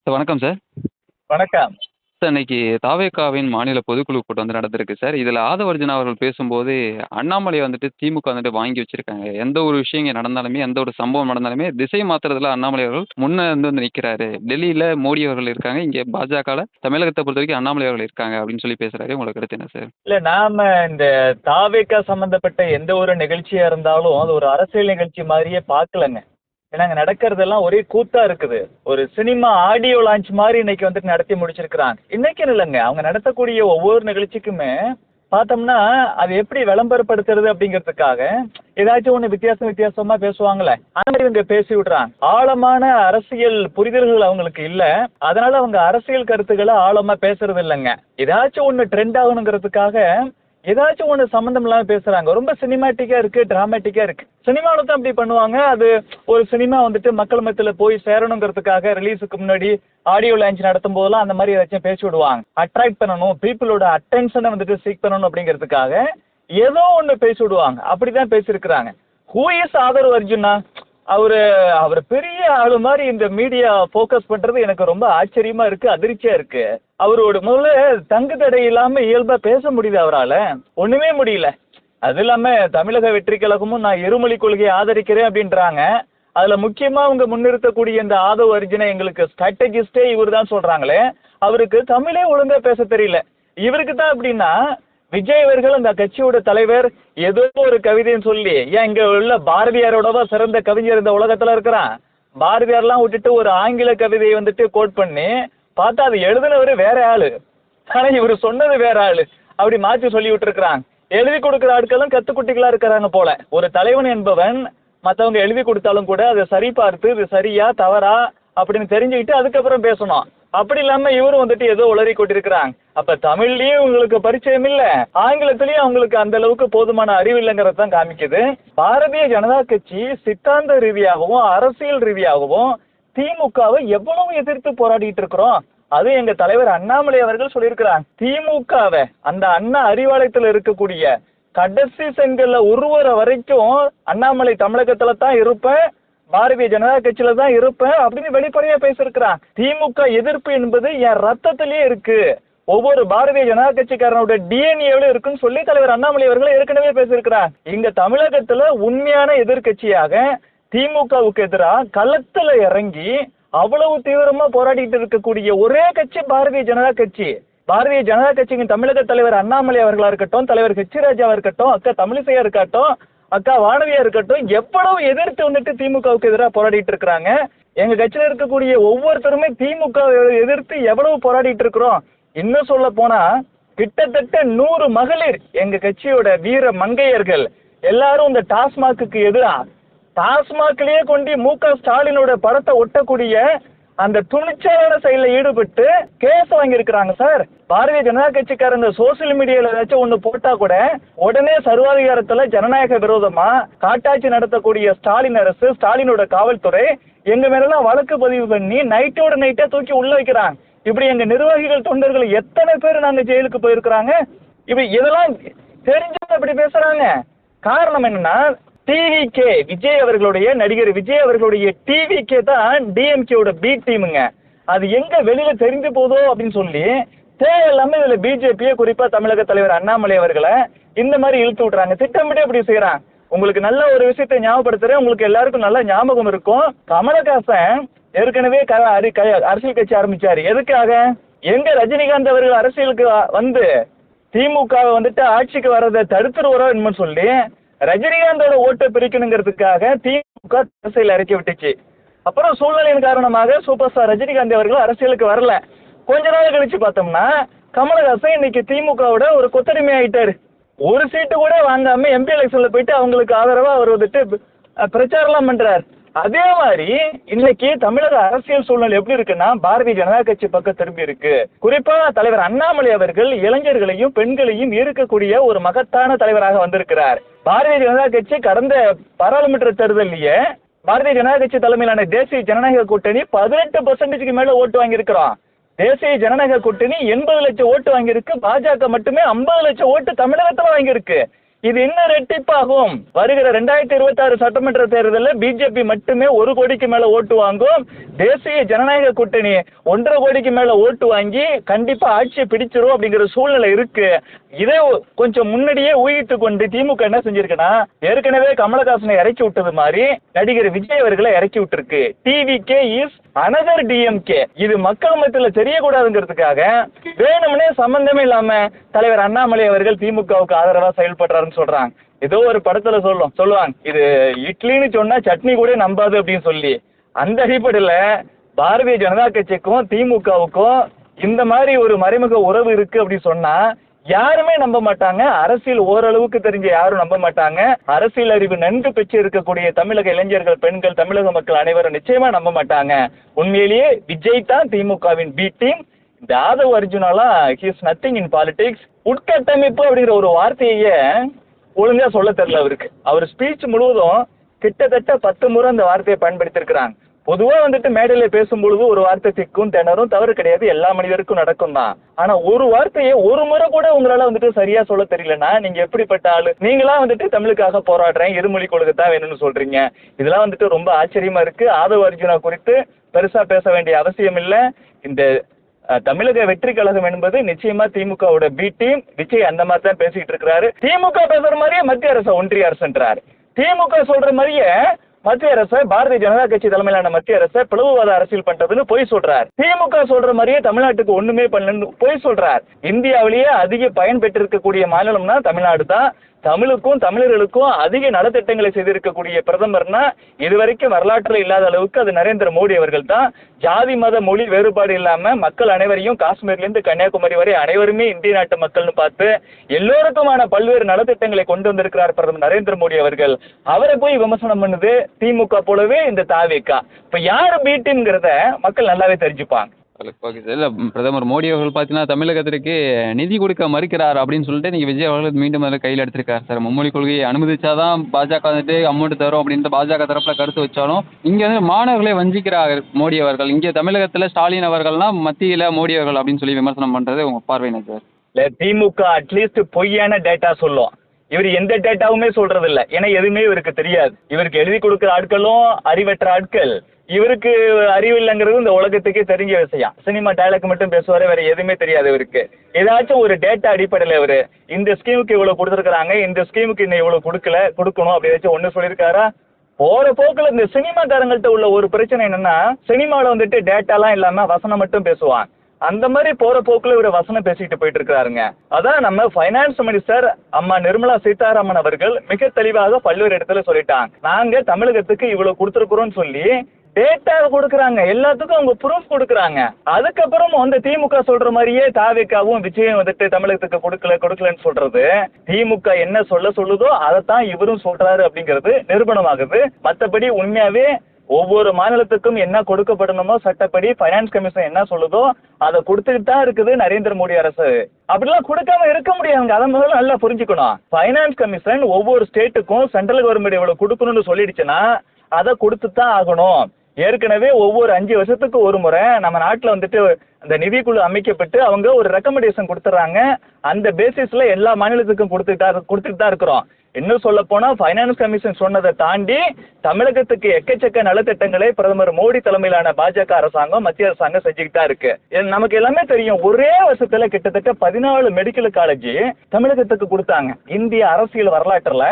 Sir வணக்கம் sir. வணக்கம். Sir இன்னைக்கு தாவேகாவின் மாநில பொதுக்குழு கூட்டம் நடந்திருக்கு சார். இதில ஆதவர்ஜுனா அவர்கள் பேசும்போது, அண்ணாமலைய திமுக வாங்கி வச்சிருக்காங்க. எந்த ஒரு விஷயம் இங்க நடந்தாலுமே, எந்த ஒரு சம்பவம் நடந்தாலுமே, திசை மாத்துறதுல அண்ணாமலை அவர்கள் முன்ன நிக்கிறாரு. டெல்லியில மோடி அவர்கள் இருக்காங்க. இங்க பாஜகல தமிழகத்த பொறுத்தவரைக்கும் அண்ணாமலை அவர்கள் இருக்காங்க அப்படின்னு சொல்லி பேசுறாரு. உங்களோட கருத்து என்ன சார்? இல்ல நாம இந்த தாவேகா சம்பந்தப்பட்ட எந்த ஒரு நிகழ்ச்சியா இருந்தாலும், அது ஒரு அரசியல் நிகழ்ச்சி மாதிரியே பார்க்கலங்க. ஏன்னா அங்க நடக்கிறதெல்லாம் ஒரே கூத்தா இருக்குது. ஒரு சினிமா ஆடியோ லான்ச் மாதிரி இன்னைக்கு நடத்தி முடிச்சிருக்கிறாங்க. இன்னைக்குன்னு இல்லைங்க. அவங்க நடத்தக்கூடிய ஒவ்வொரு நிகழ்ச்சிக்குமே பார்த்தோம்னா, அது எப்படி விளம்பரப்படுத்துறது அப்படிங்கிறதுக்காக ஏதாச்சும் ஒண்ணு வித்தியாசமா பேசுவாங்களே, அந்த மாதிரி இவங்க பேசி விடுறாங்க. ஆழமான அரசியல் புரிதல்கள் அவங்களுக்கு இல்ல. அதனால அவங்க அரசியல் கருத்துக்களை ஆழமா பேசுறது இல்லைங்க. ஏதாச்சும் ஒண்ணு ட்ரெண்ட் ஆகணுங்கிறதுக்காக ஏதாச்சும் ஒண்ணு சம்பந்தம் இல்லாம பேசுறாங்க. ரொம்ப சினிமாட்டிக்கா இருக்கு, டிராமாட்டிக்கா இருக்கு. சினிமாவில தான் அப்படி பண்ணுவாங்க. அது ஒரு சினிமா மக்கள் மத்தியில போய் சேரணுங்கிறதுக்காக ரிலீஸுக்கு முன்னாடி ஆடியோ லான்ச் நடத்தும் போதெல்லாம் அந்த மாதிரி ஏதாச்சும் பேசி விடுவாங்க. அட்ராக்ட் பண்ணணும், பீப்புளோட அட்டென்ஷனை சீக் பண்ணணும் அப்படிங்கிறதுக்காக ஏதோ ஒண்ணு பேசி விடுவாங்க. அப்படிதான் பேசியிருக்கிறாங்க. ஹூ இஸ் ஆதரவு அர்ஜுனா? அவரு அவர் பெரிய ஆளு மாதிரி இந்த மீடியா போக்கஸ் பண்றது எனக்கு ரொம்ப ஆச்சரியமா இருக்கு, அதிர்ச்சியா இருக்கு. அவரோட முதல்ல தங்கு தடை இல்லாம இயல்பா பேச முடியுது அவரால? ஒண்ணுமே முடியல. அது இல்லாம தமிழக வெற்றி கழகமும் நான் இருமொழி கொள்கையை ஆதரிக்கிறேன் அப்படின்றாங்க. அதுல முக்கியமா அவங்க முன்னிறுத்தக்கூடிய இந்த ஆதவ் அர்ஜுனா எங்களுக்கு ஸ்ட்ராட்டஜிஸ்டே இவர் தான் சொல்றாங்களே, அவருக்கு தமிழே ஒழுங்கா பேச தெரியல. இவருக்கு தான் அப்படின்னா விஜய் அவர்கள் அந்த கட்சியோட தலைவர் ஏதோ ஒரு கவிதைன்னு சொல்லி, ஏன் இங்க உள்ள பாரதியாரோடவா சிறந்த கவிஞர் இந்த உலகத்துல இருக்கிறான்? பாரதியார்லாம் விட்டுட்டு ஒரு ஆங்கில கவிதையை கோட் பண்ணி பார்த்தா அது எழுதுனவரு வேற ஆளு, ஆனா இவரு சொன்னது வேற ஆளு. அப்படி மாற்றி சொல்லி விட்டுருக்கிறாங்க. எழுதி கொடுக்குற ஆட்களும் கத்துக்குட்டிகளா இருக்கிறாங்க போல. ஒரு தலைவன் என்பவன் மற்றவங்க எழுதி கொடுத்தாலும் கூட அதை சரி பார்த்து இது சரியா தவறா அப்படின்னு தெரிஞ்சுக்கிட்டு அதுக்கப்புறம் பேசணும். அப்படி இல்லாம இவரும் ஏதோ உளறி கொண்டிருக்கிறாங்க. அப்ப தமிழ்லயும் உங்களுக்கு பரிச்சயம் இல்ல, ஆங்கிலத்திலயும் அவங்களுக்கு அந்த அளவுக்கு போதுமான அறிவு இல்லைங்கிறது தான் காமிக்குது. பாரதிய ஜனதா கட்சி சித்தாந்த ரீதியாகவும் அரசியல் ரீதியாகவும் திமுகவை எவ்வளவு எதிர்த்து போராடிட்டு இருக்கிறோம். அது எங்க தலைவர் அண்ணாமலை அவர்கள் சொல்லியிருக்கிறாங்க. திமுகவை அந்த அண்ணா அறிவாலயத்துல இருக்கக்கூடிய கடைசி செங்கல்ல உருவற வரைக்கும் அண்ணாமலை தமிழகத்துல தான் இருப்பேன், பாரதிய ஜனதா கட்சியில தான் இருப்பேன் அப்படின்னு வெளிப்படையா பேசியிருக்கிறான். திமுக எதிர்ப்பு என்பது என் ரத்தத்திலேயே இருக்கு, ஒவ்வொரு பாரதிய ஜனதா கட்சிக்காரனோட டிஎன்ஏல இருக்குன்னு சொல்லி தலைவர் அண்ணாமலை அவர்கள் ஏற்கனவே பேசியிருக்கிறார். இங்க தமிழகத்துல உண்மையான எதிர்கட்சியாக திமுகவுக்கு எதிராக களத்துல இறங்கி அவ்வளவு தீவிரமா போராடிட்டு இருக்கக்கூடிய ஒரே கட்சி பாரதிய ஜனதா கட்சி. பாரதிய ஜனதா கட்சியின் தமிழக தலைவர் அண்ணாமலை அவர்களா இருக்கட்டும், தலைவர் ஹெச் ராஜாவா இருக்கட்டும், அக்கா தமிழிசையா இருக்கட்டும், அக்கா வானதியா இருக்கட்டும், எவ்வளவு எதிர்த்து திமுகவுக்கு எதிராக போராடிட்டு இருக்கிறாங்க. எங்க கட்சியில இருக்கக்கூடிய ஒவ்வொருத்தருமே திமுக எதிர்த்து எவ்வளவு போராடிட்டு இருக்கிறோம். இன்னும் சொல்ல போனா கிட்டத்தட்ட 100 மகளிர் எங்க கட்சியோட வீர மங்கையர்கள் எல்லாரும் இந்த டாஸ்மாக்கு எதிராக டாஸ்மாக்லயே கொண்டு மு.க. ஸ்டாலினோட படத்தை ஒட்டக்கூடிய அந்த துணிச்சலான செயலில் ஈடுபட்டு கேஸ் வாங்கியிருக்கிறாங்க சார். பாரதிய ஜனதா கட்சிக்காரங்க சோசியல் மீடியால ஏதாச்சும் ஒண்ணு போட்டா கூட உடனே சர்வாதிகாரத்துல ஜனநாயக விரோதமா காட்டாட்சி நடத்தக்கூடிய ஸ்டாலின் அரசு, ஸ்டாலினோட காவல்துறை எங்க மேலாம் வழக்கு பதிவு பண்ணி நைட்டோட நைட்டா தூக்கி உள்ள வைக்கிறாங்க. இப்படி எங்க நிர்வாகிகள் தொண்டர்கள் எத்தனை பேர் நாங்க ஜெயிலுக்கு போயிருக்கிறாங்க. இப்படி இதெல்லாம் தெரிஞ்சவங்க இப்படி பேசுறாங்க. காரணம் என்னன்னா டிவிகே விஜய் அவர்களுடைய நடிகர் விஜய் அவர்களுடைய டிவிகே தான் டிஎம்கேவோட பி டீமுங்க. அது எங்க வெளியில தெரிஞ்சு போதோ அப்படின்னு சொல்லி தேவையில்லாம இதுல பிஜேபியை குறிப்பா தமிழக தலைவர் அண்ணாமலை அவர்களை இந்த மாதிரி இழுத்து விட்டுறாங்க. திட்டமிட்டு அப்படி செய்யறாங்க. உங்களுக்கு நல்ல ஒரு விஷயத்தை ஞாபகப்படுத்துறேன், உங்களுக்கு எல்லாருக்கும் நல்ல ஞாபகம் இருக்கும். கமலஹாசன் ஏற்கனவே அரசியல் கட்சி ஆரம்பிச்சாரு. எதுக்காக? எங்க ரஜினிகாந்த் அவர்கள் அரசியலுக்கு வந்து திமுக ஆட்சிக்கு வர்றதை தடுத்துருவரோ என்னன்னு சொல்லி ரஜினிகாந்தோட ஓட்டை பிரிக்கணுங்கிறதுக்காக திமுக அரசியல் இறக்கி விட்டுச்சு. அப்புறம் சூழ்நிலையின் காரணமாக சூப்பர் ஸ்டார் ரஜினிகாந்த் அவர்கள் அரசியலுக்கு வரல. கொஞ்ச நாள் கழிச்சு பார்த்தோம்னா கமலஹாசன் இன்னைக்கு திமுகவோட ஒரு கொத்தடிமை ஆயிட்டாரு. ஒரு சீட்டு கூட வாங்காம எம்பி எலெக்ஷன்ல போயிட்டு அவங்களுக்கு ஆதரவா அவர் பிரச்சாரம் பண்றாரு. அதே மாதிரி இன்னைக்கு தமிழக அரசியல் சூழ்நிலை எப்படி இருக்குன்னா பாரதிய ஜனதா கட்சி பக்கம் திரும்பி இருக்கு. குறிப்பா தலைவர் அண்ணாமலை அவர்கள் இளைஞர்களையும் பெண்களையும் ஈர்க்கக்கூடிய ஒரு மகத்தான தலைவராக வந்திருக்கிறார். பாரதிய ஜனதா கட்சி கடந்த பாராளுமன்ற தேர்தலிலேயே பாரதிய ஜனதா கட்சி தலைமையிலான தேசிய ஜனநாயக கூட்டணி 18% மேல ஓட்டு வாங்கியிருக்கிறோம். தேசிய ஜனநாயக கூட்டணி 80 லட்சம் ஓட்டு வாங்கியிருக்கு. பாஜக மட்டுமே 50 லட்சம் ஓட்டு தமிழகத்துல வாங்கியிருக்கு. இது இன்னும் ரெட்டிப்பாகும். வருகிற 2026 சட்டமன்ற தேர்தலில் பிஜேபி மட்டுமே 1 கோடிக்கு மேல ஓட்டு வாங்கும். தேசிய ஜனநாயக கூட்டணி 1.5 கோடிக்கு மேல ஓட்டு வாங்கி கண்டிப்பா ஆட்சியை பிடிச்சிரும் அப்படிங்கிற சூழ்நிலை இருக்கு. இதை கொஞ்சம் முன்னாடியே ஊகித்து கொண்டு திமுக என்ன செஞ்சிருக்குன்னா, ஏற்கனவே கமலஹாசனை இறக்கி விட்டது மாதிரி நடிகர் விஜய் அவர்களை இறக்கி விட்டுருக்கு. TVK is another DMK. இது மக்கள் மத்தியில் தெரியக்கூடாதுங்கிறதுக்காக வேணும்னே சம்பந்தமே இல்லாம தலைவர் அண்ணாமலை அவர்கள் திமுகவுக்கு ஆதரவா செயல்படுறாருன்னு சொல்றாங்க. ஏதோ ஒரு படத்துல சொல்லுவாங்க, இது இட்லின்னு சொன்னா சட்னி கூட நம்பாது அப்படின்னு சொல்லி. அந்த அடிப்படையில பாரதிய ஜனதா கட்சிக்கும் திமுகவுக்கும் இந்த மாதிரி ஒரு மறைமுக உறவு இருக்கு அப்படின்னு சொன்னா யாருமே நம்ப மாட்டாங்க. அரசியல் ஓரளவுக்கு தெரிஞ்ச யாரும் நம்ப மாட்டாங்க. அரசியல் அறிவு நன்கு பெற்று இருக்கக்கூடிய தமிழக இளைஞர்கள், பெண்கள், தமிழக மக்கள் அனைவரும் நிச்சயமா நம்ப மாட்டாங்க. உண்மையிலேயே விஜய் தான் திமுகவின் பி டீம். இந்த ஆதவ் அர்ஜுனாலாம் ஹிஸ் நத்திங் இன் பாலிடிக்ஸ். உட்கட்டமைப்பு அப்படிங்கிற ஒரு வார்த்தையே ஒழுங்கா சொல்ல தெரியல அவருக்கு. அவர் ஸ்பீச் முழுவதும் கிட்டத்தட்ட 10 முறை அந்த வார்த்தையை பயன்படுத்தியிருக்கிறாங்க. பொதுவா மேடையில பேசும்பொழுது ஒரு வார்த்தை திக்கும் திணறும் தவறு கிடையாது, எல்லா மனிதருக்கும் நடக்கும் தான். ஆனா ஒரு வார்த்தையை ஒரு முறை கூட உங்களால சரியா சொல்ல தெரியலன்னா நீங்க எப்படிப்பட்ட ஆளு? நீங்களா தமிழுக்காக போராடுறேன், இருமொழி கொள்கை தான் வேணும்னு சொல்றீங்க. இதெல்லாம் ரொம்ப ஆச்சரியமா இருக்கு. ஆதவ் அர்ஜுனா குறித்து பெருசா பேச வேண்டிய அவசியம் இல்லை. இந்த தமிழக வெற்றி கழகம் என்பது நிச்சயமா திமுகவோட பி டீம். விஜய் அந்த மாதிரி தான் பேசிட்டு இருக்கிறாரு. திமுக பேசுற மாதிரியே மத்திய அரசு ஒன்றிய அரசுன்றாரு. திமுக சொல்ற மாதிரியே மத்திய அரசு, பாரதிய ஜனதா கட்சி தலைமையிலான மத்திய அரசு பிளவுவாத அரசியல் பண்றதுன்னு பொய் சொல்றார். திமுக சொல்ற மாதிரியே தமிழ்நாட்டுக்கு ஒண்ணுமே பண்ணலன்னு பொய் சொல்றார். இந்தியாவிலேயே அதிக பயன் பெற்றிருக்கக்கூடிய மாநிலம்னா தமிழ்நாடு தான். தமிழுக்கும் தமிழர்களுக்கும் அதிக நலத்திட்டங்களை செய்திருக்கக்கூடிய பிரதமர்னா இதுவரைக்கும் வரலாற்றில் இல்லாத அளவுக்கு அது நரேந்திர மோடி அவர்கள் தான். ஜாதி மத மொழி வேறுபாடு இல்லாம மக்கள் அனைவரையும் காஷ்மீர்லேருந்து கன்னியாகுமரி வரை அனைவருமே இந்திய நாட்டு மக்கள்னு பார்த்து எல்லோருக்குமான பல்வேறு நலத்திட்டங்களை கொண்டு வந்திருக்கிறார் பிரதமர் நரேந்திர மோடி அவர்கள். அவரை போய் விமர்சனம் பண்ணுது திமுக போலவே இந்த தாவேகா. இப்ப யாரு பி டீம்ங்கிறத மக்கள் நல்லாவே தெரிஞ்சுப்பாங்க. Okay sir. இல்லை, பிரதமர் மோடி அவர்கள் பார்த்தீங்கன்னா தமிழகத்திற்கு நிதி கொடுக்க மறுக்கிறார் அப்படின்னு சொல்லிட்டு நீங்கள் விஜய் அவர்கள் மீண்டும் அதில் கையில் எடுத்திருக்காரு சார். மும்மொழி கொள்கையை அனுமதிச்சாதான் பாஜக அமௌண்ட் தரும் அப்படின்ட்டு பாஜக தரப்பில் கருத்து வச்சாலும் இங்கே மாணவர்களை வஞ்சிக்கிறார் மோடி அவர்கள். இங்கே தமிழகத்தில் ஸ்டாலின் அவர்கள்னா மத்தியில் மோடி அவர்கள் அப்படின்னு சொல்லி விமர்சனம் பண்ணுறது உங்கள் பார்வையின சார்? இல்லை, திமுக அட்லீஸ்ட் பொய்யான டேட்டா சொல்லும். இவர் எந்த டேட்டாவுமே சொல்றது இல்லை. ஏன்னா எதுவுமே இவருக்கு தெரியாது. இவருக்கு எழுதி கொடுக்குற ஆட்களும் அறிவற்ற ஆட்கள். இவருக்கு அறிவில்லைங்கிறது இந்த உலகத்துக்கே தெரிஞ்ச விஷயம். சினிமா டைலாக் மட்டும் பேசுவாரு, வேற எதுவுமே தெரியாது இவருக்கு. ஏதாச்சும் ஒரு டேட்டா அடிப்படையில் இவரு இந்த ஸ்கீமுக்கு இவ்வளவு கொடுத்துருக்காங்க, இந்த ஸ்கீமுக்கு இன்னும் இவ்வளவு கொடுக்கணும் அப்படி ஏதாச்சும் ஒண்ணு சொல்லியிருக்காரா? போற போக்குல இந்த சினிமாக்காரங்கள்ட்ட உள்ள ஒரு பிரச்சனை என்னன்னா, சினிமாவில் டேட்டாலாம் இல்லாம வசனம் மட்டும் பேசுவான். அந்த மாதிரி போற போக்குல இவர வசனம் பேசிட்டு போயிட்டு இருக்காருங்க. அதான் நம்ம ஃபைனான்ஸ் மினிஸ்டர் அம்மா நிர்மலா சீதாராமன் அவர்கள் மிக தெளிவாக பல்வேறு இடத்துல சொல்லிட்டாங்க. நாங்க தமிழகத்துக்கு இவ்வளவு கொடுத்துருக்குறோம்னு சொல்லி டேட்டா கொடுக்குறாங்க, எல்லாத்துக்கும் அவங்க ப்ரூஃப் கொடுக்குறாங்க. அதுக்கப்புறம் திமுக சொல்ற மாதிரியே தாவேக்காவும் விஜயம் தமிழகத்துக்கு கொடுக்கலன்னு சொல்றது, திமுக என்ன சொல்லுதோ அதைத்தான் இவரும் சொல்றாரு அப்படிங்கிறது நிரூபணமாகுது. மற்றபடி உண்மையாவே ஒவ்வொரு மாநிலத்துக்கும் என்ன கொடுக்கப்படணுமோ சட்டப்படி ஃபைனான்ஸ் கமிஷன் என்ன சொல்லுதோ அதை கொடுத்துட்டு தான் இருக்குது நரேந்திர மோடி அரசு. அப்படிலாம் கொடுக்காம இருக்க முடியாதுங்க. அதை முதல்ல நல்லா புரிஞ்சுக்கணும். ஃபைனான்ஸ் கமிஷன் ஒவ்வொரு ஸ்டேட்டுக்கும் சென்ட்ரல் கவர்மெண்ட் இவ்வளவு கொடுக்கணும்னு சொல்லிடுச்சுன்னா அதை கொடுத்து தான் ஆகணும். ஏற்கனவே ஒவ்வொரு 5 வருஷத்துக்கு ஒரு முறை நம்ம நாட்டில் அந்த நிதிக்குழு அமைக்கப்பட்டு அவங்க ஒரு ரெக்கமெண்டேஷன் கொடுத்துட்றாங்க. அந்த பேசிஸ்ல எல்லா மாநிலத்துக்கும் கொடுத்துட்டு தான் இருக்கிறோம். இன்னும் சொல்ல போனா ஃபைனான்ஸ் கமிஷன் சொன்னதை தாண்டி தமிழகத்துக்கு எக்கச்சக்க நலத்திட்டங்களை பிரதமர் மோடி தலைமையிலான பாஜக அரசாங்கம், மத்திய அரசாங்கம் செஞ்சுக்கிட்டு தான் இருக்கு. நமக்கு எல்லாமே தெரியும். ஒரே வருஷத்துல கிட்டத்தட்ட 14 மெடிக்கல் காலேஜ் தமிழகத்துக்கு கொடுத்தாங்க. இந்திய அரசியல் வரலாற்றுல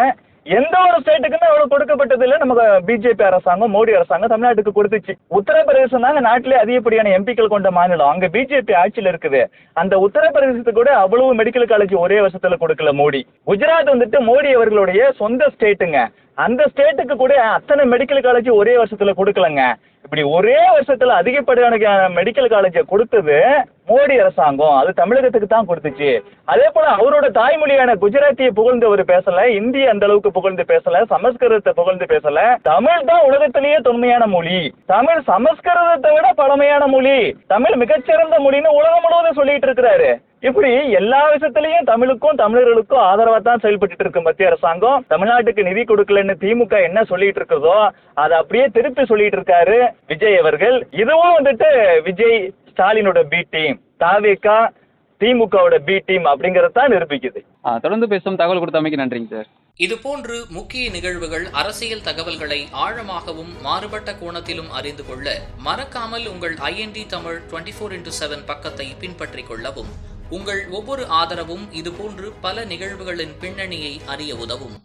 எந்த ஒரு ஸ்டேட்டுக்குமே அவ்வளவு கொடுக்கப்பட்டது இல்லை. நமக்கு பிஜேபி அரசாங்கம், மோடி அரசாங்கம் தமிழ்நாட்டுக்கு கொடுத்துச்சு. உத்தரப்பிரதேசம் தாங்க நாட்டிலே அதிகப்படியான எம்பிக்கள் கொண்ட மாநிலம். அங்க பிஜேபி ஆட்சியில் இருக்குது. அந்த உத்தரப்பிரதேசத்துக்கு கூட அவ்வளவு மெடிக்கல் காலேஜ் ஒரே வருஷத்துல கொடுக்கல மோடி. குஜராத் மோடி அவர்களுடைய சொந்த ஸ்டேட்டுங்க. அந்த ஸ்டேட்டுக்கு கூட அத்தனை மெடிக்கல் காலேஜ் ஒரே வருஷத்துல கொடுக்கலங்க. இப்படி ஒரே வருஷத்துல அதிகப்படியான மெடிக்கல் காலேஜை கொடுத்தது மோடி அரசாங்கம். அது தமிழகத்துக்கு தான் கொடுத்துச்சு. அதே போல அவரோட தாய்மொழியான குஜராத்தியை புகழ்ந்து பேசல, இந்தி அந்த அளவுக்கு புகழ்ந்து பேசல, சமஸ்கிருதத்தை புகழ்ந்து பேசல. தமிழ் தான் உலகத்திலேயே தொன்மையான மொழி. தமிழ் சமஸ்கிருதத்தை விட பழமையான மொழி. தமிழ் மிகச்சிறந்த மொழின்னு உலகம் முழுவதும் சொல்லிட்டு இருக்கிறாரு. இப்படி எல்லா விஷயத்திலையும் தமிழுக்கும் தமிழர்களுக்கும் ஆதரவா தான் செயல்பட்டு இருக்கு மத்திய அரசாங்கம். தமிழ்நாட்டுக்கு நிதி கொடுக்கலன்னு திமுக என்ன சொல்லிட்டு இருக்கிறதோ அதை அப்படியே திருப்பி சொல்லிட்டு இருக்காரு விஜய் அவர்கள். இதுவும் விஜய் ஸ்டாலினோட பி டீம். தாவேகா திமுகவோட பி டீம் அப்படிங்கறதான் நிரூபிக்குது. தொடர்ந்து பேசும் தகவல் கொடுத்தமைக்கு நன்றிங்க சார். இதுபோன்று முக்கிய நிகழ்வுகள், அரசியல் தகவல்களை ஆழமாகவும் மாறுபட்ட கோணத்திலும் அறிந்து கொள்ள மறக்காமல் உங்கள் IND தமிழ் 24x7 பக்கத்தை பின்பற்றிக் கொள்ளவும். உங்கள் ஒவ்வொரு ஆதரவும் இதுபோன்று பல நிகழ்வுகளின் பின்னணியை அறிய உதவும்.